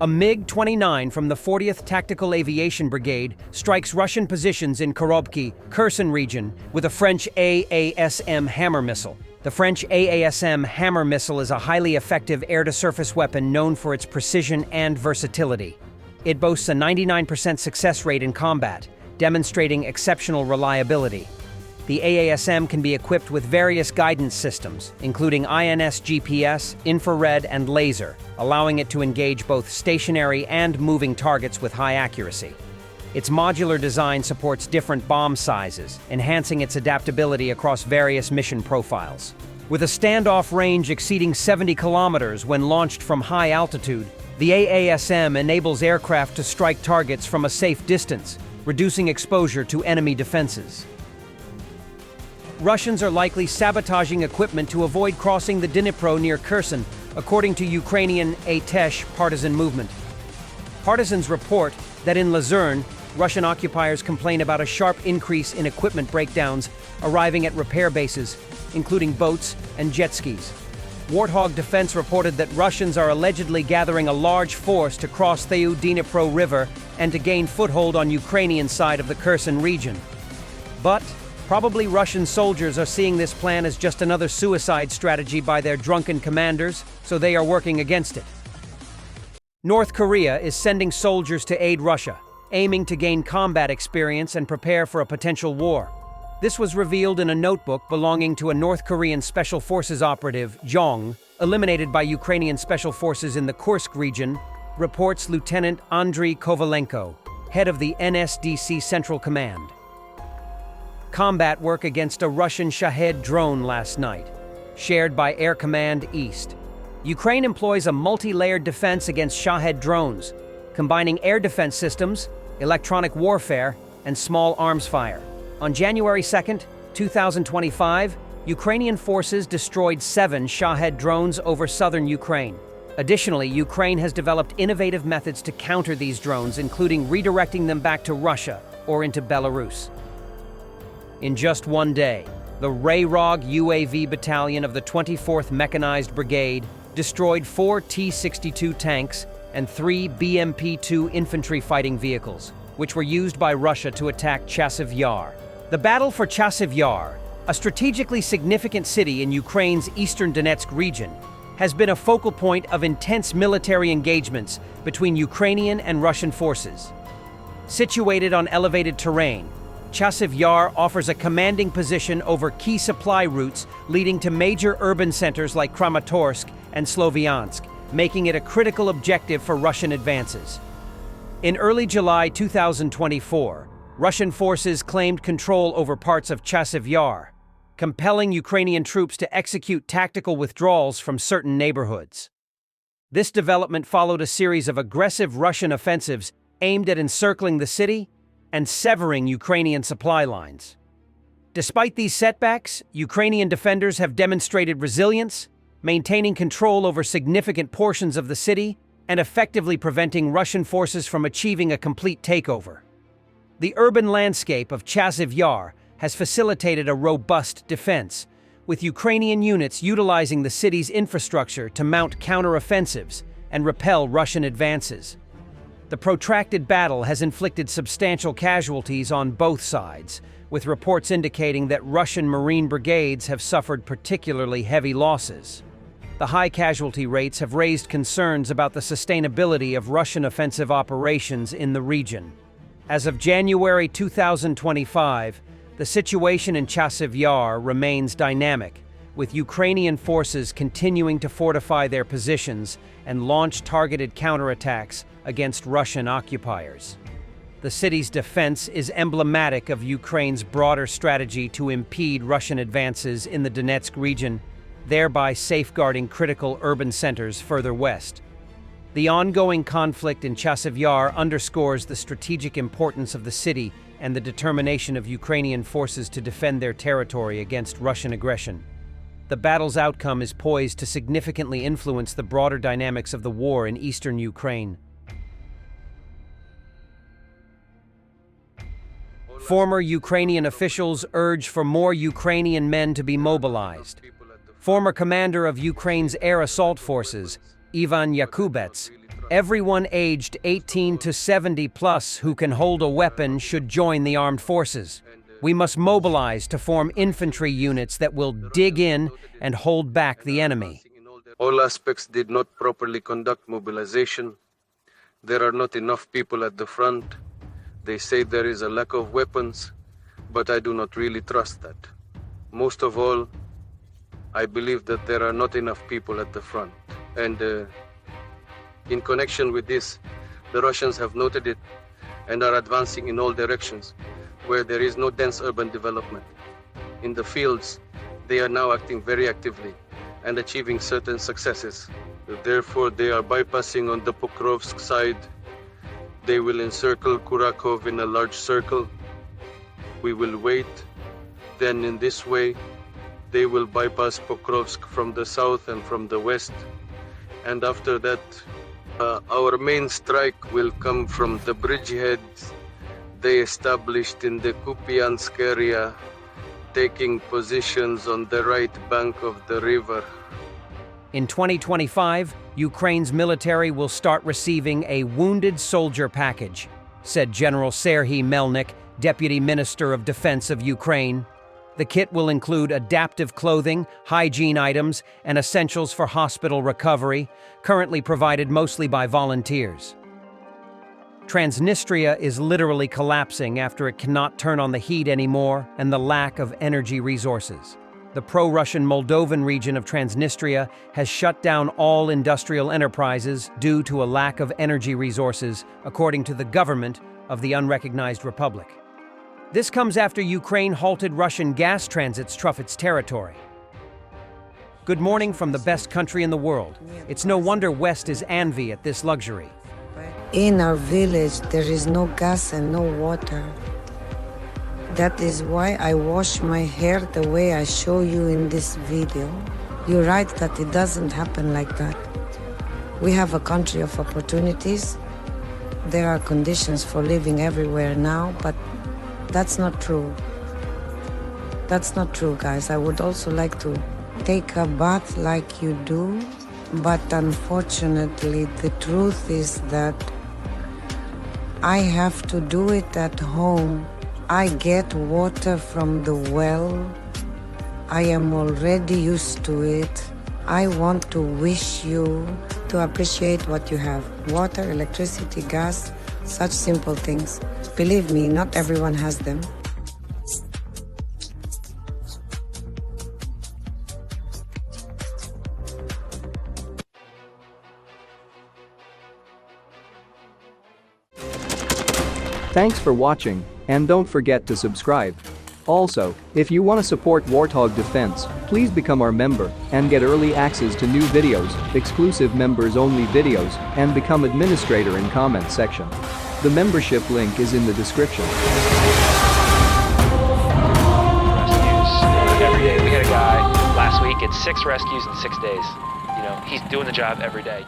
A MiG-29 from the 40th Tactical Aviation Brigade strikes Russian positions in Korobki, Kherson region with a French Aasm hammer missile. The French Aasm hammer missile is a highly effective air-to-surface weapon known for its precision and versatility. It boasts a 99% success rate in combat, demonstrating exceptional reliability. The Aasm can be equipped with various guidance systems, including INS GPS, infrared, and laser, allowing it to engage both stationary and moving targets with high accuracy. Its modular design supports different bomb sizes, enhancing its adaptability across various mission profiles. With a standoff range exceeding 70 kilometers when launched from high altitude, the Aasm enables aircraft to strike targets from a safe distance, reducing exposure to enemy defenses. Russians are likely sabotaging equipment to avoid crossing the Dnipro near Kherson, according to Ukrainian Atesh partisan movement. Partisans report that in Luzern, Russian occupiers complain about a sharp increase in equipment breakdowns arriving at repair bases, including boats and jet skis. Warthog Defense reported that Russians are allegedly gathering a large force to cross the Dnipro River and to gain foothold on Ukrainian side of the Kherson region. But probably Russian soldiers are seeing this plan as just another suicide strategy by their drunken commanders, so they are working against it. North Korea is sending soldiers to aid Russia, aiming to gain combat experience and prepare for a potential war. This was revealed in a notebook belonging to a North Korean Special Forces operative, Jong, eliminated by Ukrainian Special Forces in the Kursk region, reports Lieutenant Andriy Kovalenko, head of the NSDC Central Command. Combat work against a Russian Shahed drone last night, shared by Air Command East. Ukraine employs a multi-layered defense against Shahed drones, combining air defense systems, electronic warfare, and small arms fire. On January 2, 2025, Ukrainian forces destroyed 7 Shahed drones over southern Ukraine. Additionally, Ukraine has developed innovative methods to counter these drones, including redirecting them back to Russia or into Belarus. In just one day, the Warthog UAV battalion of the 24th Mechanized Brigade destroyed 4 T-62 tanks and 3 BMP-2 infantry fighting vehicles, which were used by Russia to attack Chasiv Yar. The battle for Chasiv Yar, a strategically significant city in Ukraine's eastern Donetsk region, has been a focal point of intense military engagements between Ukrainian and Russian forces. Situated on elevated terrain, Chasiv Yar offers a commanding position over key supply routes leading to major urban centers like Kramatorsk and Sloviansk, making it a critical objective for Russian advances. In early July 2024, Russian forces claimed control over parts of Chasiv Yar, compelling Ukrainian troops to execute tactical withdrawals from certain neighborhoods. This development followed a series of aggressive Russian offensives aimed at encircling the city and severing Ukrainian supply lines. Despite these setbacks, Ukrainian defenders have demonstrated resilience, maintaining control over significant portions of the city and effectively preventing Russian forces from achieving a complete takeover. The urban landscape of Chasiv Yar has facilitated a robust defense, with Ukrainian units utilizing the city's infrastructure to mount counteroffensives and repel Russian advances. The protracted battle has inflicted substantial casualties on both sides, with reports indicating that Russian Marine brigades have suffered particularly heavy losses. The high casualty rates have raised concerns about the sustainability of Russian offensive operations in the region. As of January 2025, the situation in Chasiv Yar remains dynamic, with Ukrainian forces continuing to fortify their positions and launch targeted counterattacks against Russian occupiers. The city's defense is emblematic of Ukraine's broader strategy to impede Russian advances in the Donetsk region, thereby safeguarding critical urban centers further west. The ongoing conflict in Chasiv Yar underscores the strategic importance of the city and the determination of Ukrainian forces to defend their territory against Russian aggression. The battle's outcome is poised to significantly influence the broader dynamics of the war in eastern Ukraine. Former Ukrainian officials urge for more Ukrainian men to be mobilized. Former commander of Ukraine's air assault forces, Ivan Yakubets, Everyone aged 18 to 70 plus who can hold a weapon should join the armed forces. We must mobilize to form infantry units that will dig in and hold back the enemy. All aspects did not properly conduct mobilization. There are not enough people at the front. They say there is a lack of weapons, but I do not really trust that. Most of all, I believe that there are not enough people at the front. And in connection with this, the Russians have noted it and are advancing in all directions where there is no dense urban development. In the fields, they are now acting very actively and achieving certain successes. Therefore, they are bypassing on the Pokrovsk side. They will encircle Kurakov in a large circle. We will wait. Then in this way, they will bypass Pokrovsk from the south and from the west. And after that, our main strike will come from the bridgeheads they established in the Kupiansk area, taking positions on the right bank of the river. In 2025, Ukraine's military will start receiving a wounded soldier package, said General Serhiy Melnik, Deputy Minister of Defense of Ukraine. The kit will include adaptive clothing, hygiene items, and essentials for hospital recovery, currently provided mostly by volunteers. Transnistria is literally collapsing after it cannot turn on the heat anymore and the lack of energy resources. The pro-Russian Moldovan region of Transnistria has shut down all industrial enterprises due to a lack of energy resources, according to the government of the unrecognized republic. This comes after Ukraine halted Russian gas transits through its territory. Good morning from the best country in the world. It's no wonder West is envy at this luxury. In our village, there is no gas and no water. That is why I wash my hair the way I show you in this video. You're right that it doesn't happen like that. We have a country of opportunities. There are conditions for living everywhere now, but that's not true. That's not true, guys. I would also like to take a bath like you do, but unfortunately, the truth is that I have to do it at home. I get water from the well. I am already used to it. I want to wish you to appreciate what you have. Water, electricity, gas, such simple things. Believe me, not everyone has them. Thanks for watching, and don't forget to subscribe. Also, if you want to support Warthog Defense, please become our member and get early access to new videos, exclusive members-only videos, and become administrator in comment section. The membership link is in the description. Rescues every day. We had a guy last week at 6 rescues in 6 days. You know, he's doing the job every day.